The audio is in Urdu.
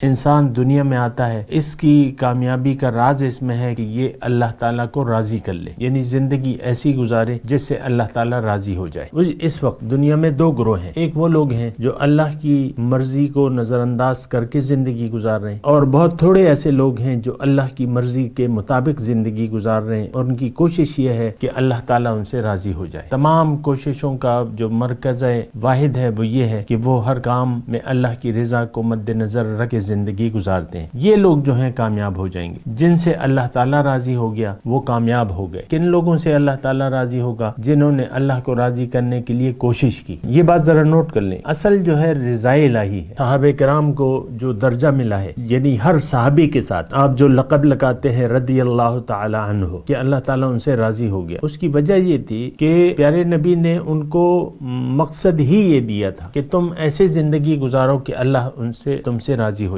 انسان دنیا میں آتا ہے، اس کی کامیابی کا راز اس میں ہے کہ یہ اللہ تعالیٰ کو راضی کر لے، یعنی زندگی ایسی گزارے جس سے اللہ تعالیٰ راضی ہو جائے۔ اس وقت دنیا میں دو گروہ ہیں، ایک وہ لوگ ہیں جو اللہ کی مرضی کو نظر انداز کر کے زندگی گزار رہے ہیں، اور بہت تھوڑے ایسے لوگ ہیں جو اللہ کی مرضی کے مطابق زندگی گزار رہے ہیں، اور ان کی کوشش یہ ہے کہ اللہ تعالیٰ ان سے راضی ہو جائے۔ تمام کوششوں کا جو مرکز واحد ہے وہ یہ ہے کہ وہ ہر کام میں اللہ کی رضا کو مد نظر رکھ کے زندگی گزارتے ہیں۔ یہ لوگ جو ہیں کامیاب ہو جائیں گے۔ جن سے اللہ تعالیٰ راضی ہو گیا وہ کامیاب ہو گئے۔ کن لوگوں سے اللہ تعالیٰ راضی ہوگا؟ جنہوں نے اللہ کو راضی کرنے کے لیے کوشش کی۔ یہ بات ذرا نوٹ کر لیں، اصل جو ہے رضا الہی ہے۔ صحابہ کرام کو جو درجہ ملا ہے، یعنی ہر صحابی کے ساتھ آپ جو لقب لگاتے ہیں رضی اللہ تعالی عنہ، کہ اللہ تعالیٰ ان سے راضی ہو گیا، اس کی وجہ یہ تھی کہ پیارے نبی نے ان کو مقصد ہی یہ دیا تھا کہ تم ایسے زندگی گزارو کہ اللہ تم سے راضی ہو